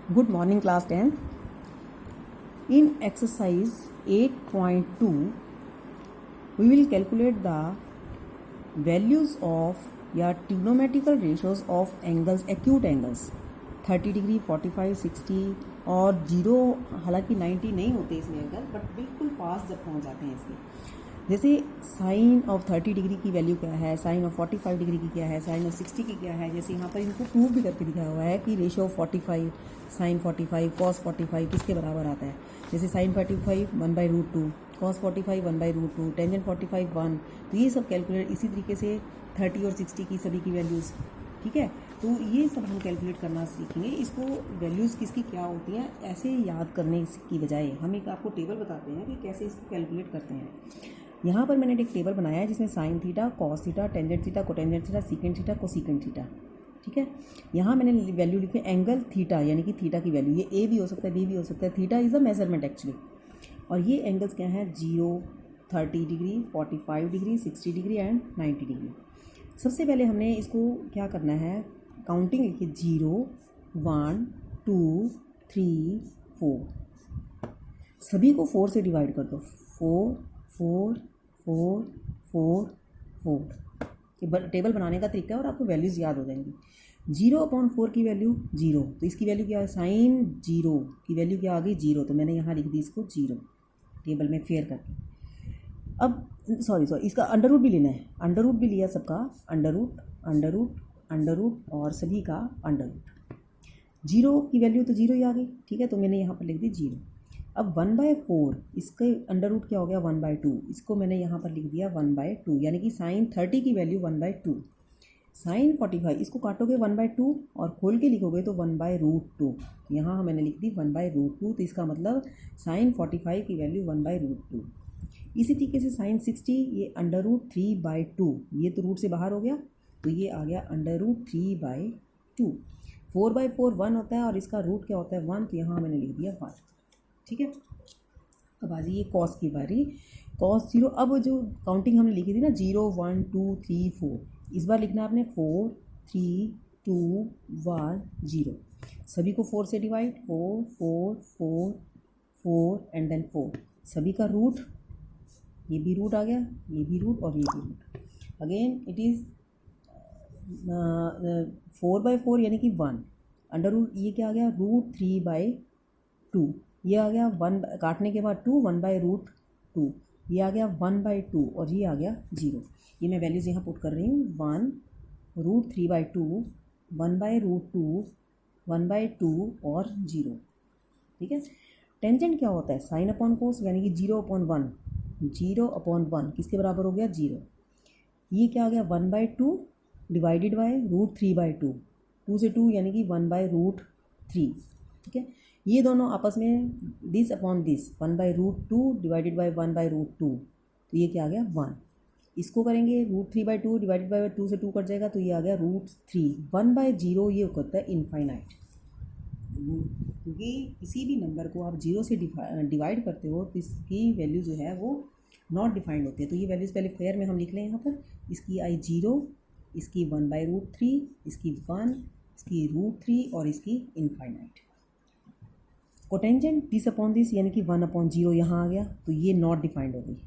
Good morning, class 10. In exercise 8.2, we will calculate the values of या trigonometrical ratios of angles, acute angles 30 degree 45 60 और 0, हालांकि 90 नहीं होते इसमें एंगल, बट बिल्कुल पास जब पहुंच जाते हैं इसके। जैसे साइन ऑफ 30 डिग्री की वैल्यू क्या है, साइन ऑफ 45 डिग्री की क्या है, साइन ऑफ 60 की क्या है। जैसे यहाँ पर इनको प्रूव भी करके दिखाया हुआ है कि रेशियो ऑफ 45 साइन 45 कॉस 45 किसके बराबर आता है। जैसे साइन 45 1/√2, कॉस 45 1/√2, टेंजेंट 45 1। तो ये सब कैलकुलेट इसी तरीके से 30 और 60 की सभी की वैल्यूज़, ठीक है। तो ये सब हम कैलकुलेट करना सीखेंगे। इसको वैल्यूज़ किसकी क्या होती हैं ऐसे याद करने की बजाय हम एक आपको टेबल बताते हैं कि कैसे इसको कैलकुलेट करते हैं। यहाँ पर मैंने एक टेबल बनाया है जिसमें sine theta, cos theta, tangent theta, cotangent theta, secant theta, cosecant theta, ठीक है। यहाँ मैंने वैल्यू लिखी है एंगल थीटा, यानी कि थीटा की वैल्यू ये ए भी हो सकता है, बी भी हो सकता है। Theta is a measurement actually. और ये एंगल्स क्या हैं, 0, 30 degree, 45 degree, 60 degree and 90 degree. सबसे पहले हमने इसको क्या करना है, काउंटिंग लिखी 0 1 2 3 4। सभी को 4 से डिवाइड कर दो। 4 4 4 4 4। ये टेबल बनाने का तरीका है और आपको वैल्यूज़ याद हो जाएंगी। 0/4 की वैल्यू 0, तो इसकी वैल्यू क्या है, साइन 0 की वैल्यू क्या आ गई 0, तो मैंने यहाँ लिख दी इसको 0 टेबल में फेयर करके। अब सॉरी इसका अंडर रूट भी लेना है, अंडर रूट भी लिया सबका, under root under root under root और सभी का अंडर रूट। 0 की वैल्यू तो 0 ही आ गई, ठीक है, तो मैंने यहाँ पर लिख दी 0। अब 1/4 इसके अंडर रूट क्या हो गया 1/2, इसको मैंने यहाँ पर लिख दिया 1/2, यानी कि साइन 30 की वैल्यू 1/2। साइन 45 इसको काटोगे 1/2 और खोल के लिखोगे तो 1/√2, यहाँ मैंने लिख दी 1/√2, तो इसका मतलब साइन 45 की वैल्यू 1/√2। इसी तरीके से साइन 60 ये √3/2, ये तो रूट से बाहर हो गया, तो ये आ गया √3/2। 4/4 1 होता है और इसका रूट क्या होता है 1, तो यहाँ मैंने लिख दिया 1, ठीक है। अब आ जाइए कॉस की बारी, कॉस 0। अब जो काउंटिंग हमने लिखी थी ना 0 1 2 3 4, इस बार लिखना आपने 4 3 2 1 0। सभी को 4 से डिवाइड, 4 4 4 4 एंड देन 4। सभी का रूट, ये भी रूट आ गया, ये भी रूट और ये भी रूट। अगेन इट इज़ 4/4 यानी कि 1, अंडर रूट ये क्या आ गया √3/2, ये आ गया 1 काटने के बाद 2 1/√2, ये आ गया 1/2 और ये आ गया 0। ये मैं वैल्यूज़ यहाँ पुट कर रही हूँ, 1 √3/2 1/√2 1/2 और 0, ठीक है। टेंजेंट क्या होता है, साइन अपॉन कोस, यानी कि 0/1, 0/1 किसके बराबर हो गया 0। ये क्या आ गया 1/2 डिवाइडेड बाय √3/2, 2 से 2 यानी कि 1/√3, ठीक है। ये दोनों आपस में this upon this 1/√2 divided by 1/√2, तो ये क्या आ गया 1। इसको करेंगे √3/2 डिवाइडेड बाय 2 से 2 कट जाएगा, तो ये आ गया √3। 1/0 ये होता है इनफाइनाइट, क्योंकि किसी भी नंबर को आप 0 से डिवाइड करते हो तो इसकी वैल्यू जो है वो नॉट डिफाइंड होती है। तो ये वैल्यूज़ पहले फेयर में हम लिख लें यहाँ पर, इसकी आई 0, इसकी 1/√3, इसकी 1, इसकी √3 और इसकी infinite. Cotangent this upon this यानी कि 1/0 यहाँ आ गया, तो ये नॉट डिफाइंड हो गई।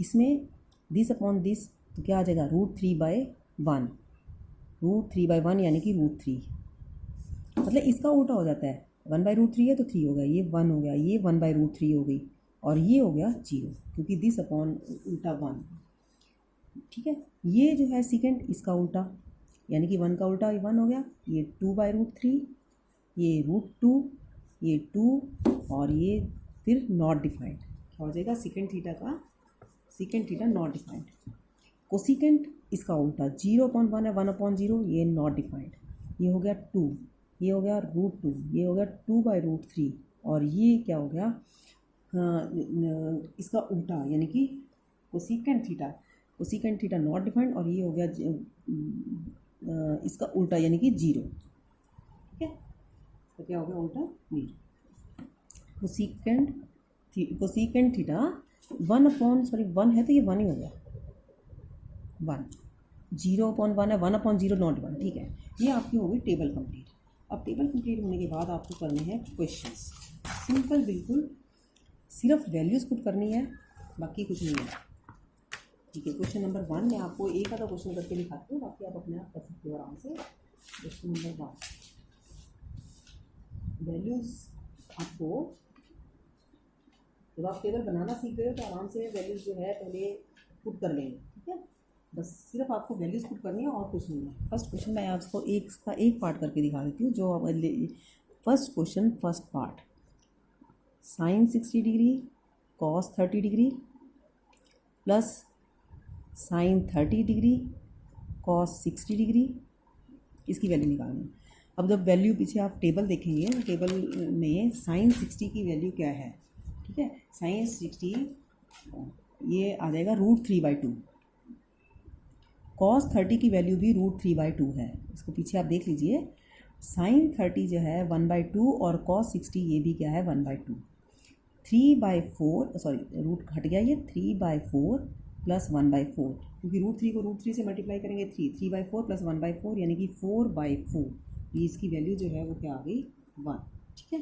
इसमें दिस अपॉन दिस तो क्या आ जाएगा √3/1, √3/1 यानी कि √3, मतलब इसका उल्टा हो जाता है, 1/√3 है तो 3 हो गया, ये 1 हो गया, ये 1/√3 हो गई और ये हो गया 0, क्योंकि दिस अपॉन उल्टा 1, ठीक है। ये जो है सेकेंड, इसका उल्टा यानी कि 1 का उल्टा 1 हो गया, ये 2/√3, ये √2, ये 2 और ये फिर नॉट डिफाइंड, क्या हो जाएगा सेकेंड थीटा का, second theta naught defined. Cosecant इसका उल्टा 0/1 है 1/0, ये नॉट डिफाइंड, ये हो गया 2, ये हो गया √2, ये हो गया 2/√3 और ये क्या हो गया इसका उल्टा यानी कि कोसिकेंट थीटा नॉट डिफाइंड, और ये हो गया इसका उल्टा यानी कि 0, ठीक है। तो क्या हो गया उल्टा 0। कोसिकेंट थीटा 1 है तो ये 1 ही हो गया, 1 0/1 है 1/0 नॉट 1, ठीक है। ये आपकी हो गई टेबल कंप्लीट। अब टेबल कंप्लीट होने के बाद आपको करने हैं क्वेश्चंस, सिंपल बिल्कुल, सिर्फ वैल्यूज़ पुट करनी है, बाकी कुछ नहीं है। ठीक है, क्वेश्चन नंबर 1 मैं आपको एक आधा क्वेश्चन करके दिखाती हूँ, बाकी आप अपने आप कर सकते हो आराम से। क्वेश्चन नंबर 1, वैल्यूज़ आपको जब आप टेबल बनाना सीख गए हो तो आराम से वैल्यूज़ जो है पहले पुट कर लेंगे। ठीक है, बस सिर्फ आपको वैल्यूज़ पुट करनी है और कुछ नहीं है। फर्स्ट क्वेश्चन मैं आपको एक पार्ट करके दिखा देती हूँ। जो first question first part, sine 60 degree cos 30 degree plus sine 30 degree cos 60 degree, इसकी वैल्यू निकालनी। अब जब वैल्यू पीछे आप टेबल देखेंगे तो टेबल में साइन 60 की वैल्यू क्या है। ठीक है, साइन 60 ये आ जाएगा √3/2, कॉस 30 की वैल्यू भी √3/2 है। इसको पीछे आप देख लीजिए, साइन 30 जो है 1/2 और कॉस 60 ये भी क्या है 1/2। 3/4 सॉरी रूट हट गया, ये 3/4 प्लस 1/4, क्योंकि √3 को √3 से मल्टीप्लाई करेंगे 3/4 प्लस 1/4 यानी कि 4/4। ये इसकी वैल्यू जो है वो क्या आ गई 1। ठीक है,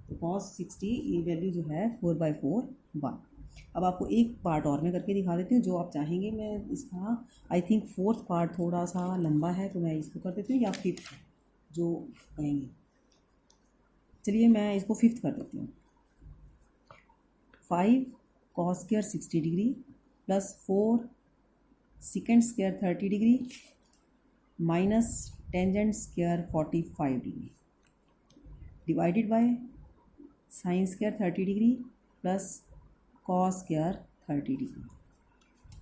तो कॉस 60 ये वैल्यू जो है 4/4 1। अब आपको एक पार्ट और मैं करके दिखा देती हूँ जो आप चाहेंगे। मैं इसका आई थिंक फोर्थ पार्ट थोड़ा सा लंबा है तो मैं इसको कर देती हूँ, या फिफ्थ जो कहेंगे। चलिए मैं इसको फिफ्थ कर देती हूँ। 5 cos square 60 degree plus 4 second square 30 degree minus tangent square 45 degree divided by sine square 30 degree plus cos square 30 degree.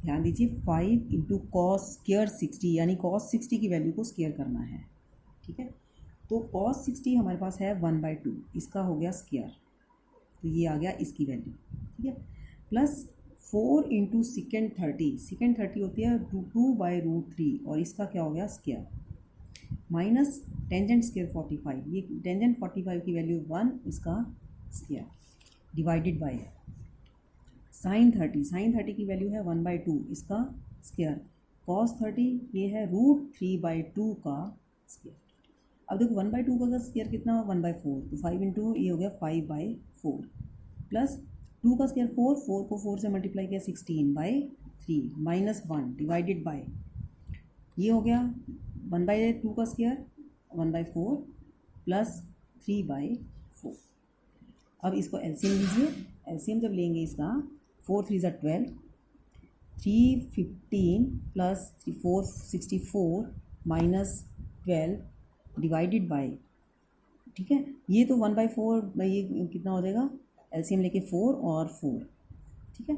ध्यान दीजिए 5 इंटू कॉस स्क्वायर 60 यानी कॉस 60 की वैल्यू को स्क्वायर करना है। ठीक है, तो कॉस 60 हमारे पास है 1/2, इसका हो गया स्क्वायर, तो ये आ गया इसकी वैल्यू। ठीक है, प्लस 4 इंटू सेकेंड 30 होती है 2/√3 और इसका क्या हो गया स्क्वायर, माइनस टेंजेंट स्क्वायर 45, ये टेंजेंट 45 की वैल्यू 1, इसका स्क्वायर डिवाइडेड बाय साइन 30 की वैल्यू है 1/2, इसका स्क्वायर, कॉस 30 ये है √3/2 का स्क्वायर। अब देखो 1/2 का स्क्वायर कितना हो 1/4, तो 5 इंटू ये हो गया 5/4 प्लस 2 का स्क्वायर 4 को 4 से मल्टीप्लाई किया 16/3 माइनस 1 डिवाइडेड बाय ये हो गया 1/2 का स्क्वायर 1/4 प्लस 3/4। अब इसको एलसीएम लीजिए, एलसीएम जब लेंगे इसका 4 3 ज़ा 12, 3 15 प्लस 4 64 माइनस 12 डिवाइडेड बाय, ठीक है, ये तो 1/4 ये कितना हो जाएगा, एलसीएम लेके 4 और 4। ठीक है,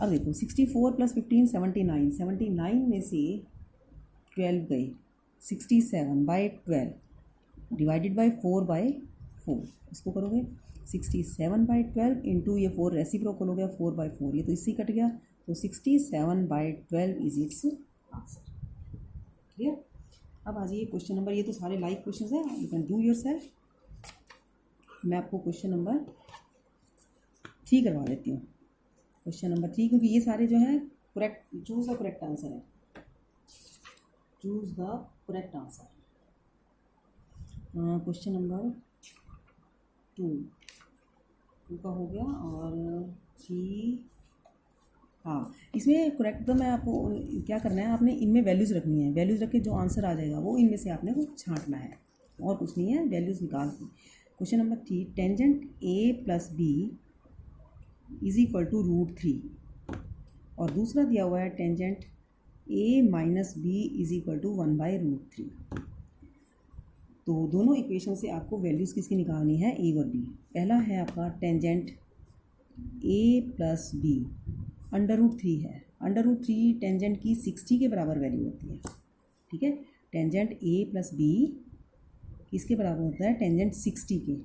अब देखो 64 प्लस 15 79 में से 12 गई, 67/12 डिवाइडेड बाय 4/4। इसको करोगे 67/12 इंटू ये 4 रेसिप्रोकल हो गया 4/4, ये तो इससे कट गया, तो 67/12 इज इट्स आंसर। क्लियर। अब आ जाइए क्वेश्चन नंबर, ये तो सारे लाइव क्वेश्चन हैं, यू कैन डू योरसेल्फ। मैं आपको क्वेश्चन नंबर 3 करवा देती हूँ। क्वेश्चन नंबर 3, क्योंकि ये सारे जो हैं correct, choose the correct answer है, choose the correct answer. Question number 2 का हो गया, और 3, हाँ इसमें करेक्ट तो मैं आपको क्या करना है, आपने इनमें वैल्यूज़ रखनी है, वैल्यूज़ रख के जो आंसर आ जाएगा वो इनमें से आपने को छांटना है, और कुछ नहीं है, वैल्यूज़ निकाल के। Question number 3, tangent A plus B is equal to √3, और दूसरा दिया हुआ है tangent A minus B is equal to 1/√3। तो दोनों इक्वेशन से आपको वैल्यूज़ किसकी निकालनी है, ए और बी। पहला है आपका टेंजेंट ए प्लस बी √3 है, √3 टेंजेंट की 60 के बराबर वैल्यू होती है। ठीक है, टेंजेंट ए प्लस बी किसके बराबर होता है, टेंजेंट 60 के,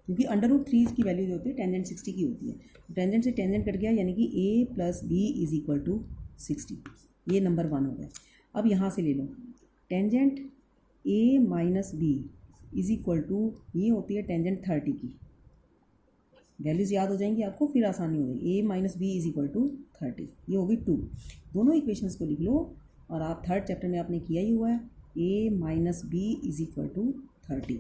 क्योंकि √3 की वैल्यू जो होती है टेंजेंट 60 की होती है। तो टेंजेंट से टेंजेंट कट गया, यानी कि A plus B is equal to 60, ये नंबर 1 हो गया। अब यहाँ से ले लो tangent A minus B is equal to, ये होती है टेंजेंट 30 की, वैल्यूज़ याद हो जाएंगी आपको, फिर आसानी हो जाएगी। A minus B is equal to 30, ये होगी 2। दोनों इक्वेशंस को लिख लो, और आप थर्ड चैप्टर में आपने किया ही हुआ है, A minus B is equal to 30।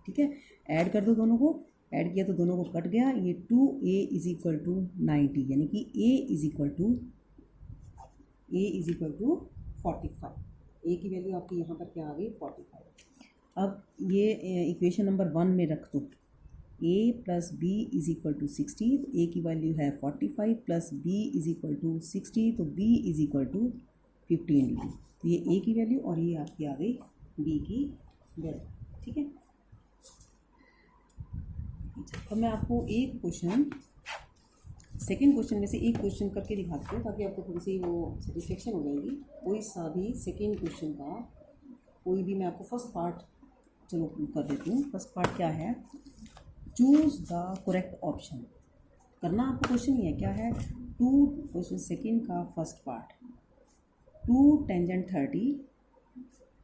ठीक है, ऐड कर दो दोनों को, ऐड किया तो दोनों को कट गया, ये 2a इज इक्वल टू 90, यानी कि a is equal to 45। a की वैल्यू आपकी यहाँ पर क्या आ गई 45। अब ये इक्वेशन नंबर 1 में रख दो, a plus B is equal to 60, तो a की वैल्यू है 45 plus b is equal to 60, तो b is equal to 15 dt। तो ये a की वैल्यू और ये आपकी आ गई b की वैल्यू। ठीक है, अब मैं आपको एक क्वेश्चन, सेकेंड क्वेश्चन में से एक क्वेश्चन करके दिखाती हूँ ताकि आपको थोड़ी सी वो सेटिस्फेक्शन हो जाएगी। कोई सा भी सेकेंड क्वेश्चन का कोई भी, मैं आपको फर्स्ट पार्ट चलो कर देती हूँ। फर्स्ट पार्ट क्या है, चूज द करेक्ट ऑप्शन। करना आपको क्वेश्चन ही है, क्या है, टू क्वेश्चन सेकेंड का first part, 2 tangent 30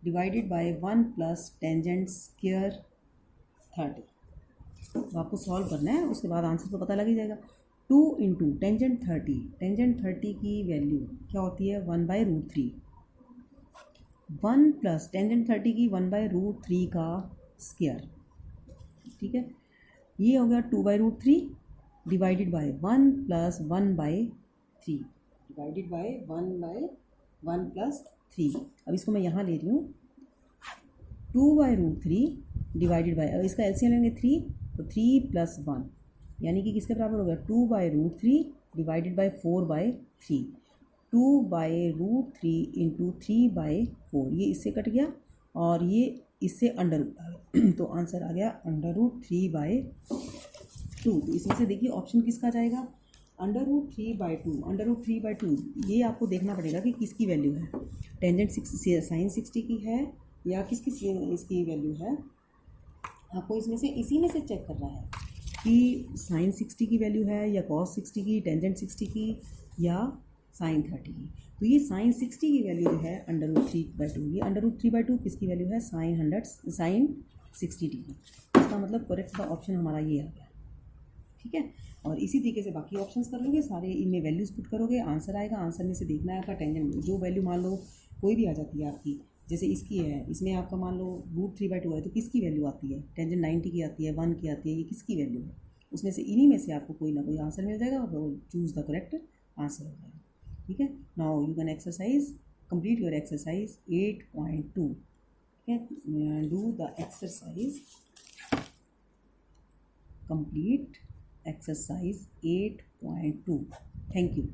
divided by 1 plus tangent square 30। तो आपको सॉल्व करना है, उसके बाद आंसर तो पता लग ही जाएगा। 2 इंटू टेंजेंट 30, टेंजेंट 30 की वैल्यू क्या होती है 1/√3, 1 प्लस टेंजेंट 30 की 1/√3 का स्क्वायर। ठीक है, ये हो गया 2/√3 divided by 1 plus 1/3 divided by 1 plus 3। अब इसको मैं यहाँ ले रही हूँ, 2/√3 डिवाइडेड बाय, अब इसका एलसीएम लेंगे 3, तो 3 प्लस 1 यानी कि किसके बराबर हो गया 2/√3 डिवाइडेड बाय 4/3, 2/√3 इंटू 3/4, ये इससे कट गया और ये इससे अंडर रूट आ गया, तो आंसर आ गया √3/2। तो इसमें से देखिए ऑप्शन किसका जाएगा, √3/2। √3/2 ये आपको देखना पड़ेगा कि किसकी वैल्यू है, टेंजेंट साइन 60 की है या किसकी इसकी वैल्यू है। आपको इसमें से इसी में से चेक करना है कि साइन 60 की वैल्यू है या कॉस 60 की, टेंजेंट 60 की या साइन 30 की। तो ये साइन 60 की वैल्यू जो है √3/2, ये √3/2 किसकी वैल्यू है साइन 60 डिग्री। इसका मतलब करेक्ट का ऑप्शन हमारा ये आ गया। ठीक है, और इसी तरीके से बाकी ऑप्शंस कर लोगे, सारे इनमें वैल्यूज पुट करोगे, आंसर आएगा। आंसर में से देखना है आपका टेंजेंट जो वैल्यू मान लो कोई भी आ जाती है आपकी, जैसे इसकी है, इसमें आपका मान लो √3/2 है, तो किसकी वैल्यू आती है, टेंजेंट 90 की आती है, 1 की आती है, ये किसकी वैल्यू है, उसमें से इन्हीं में से आपको कोई ना कोई आंसर मिल जाएगा और चूज़ द करेक्ट आंसर हो जाएगा। ठीक है, now you can exercise, complete your exercise 8.2। ठीक है, do the exercise, complete exercise 8.2. Thank you.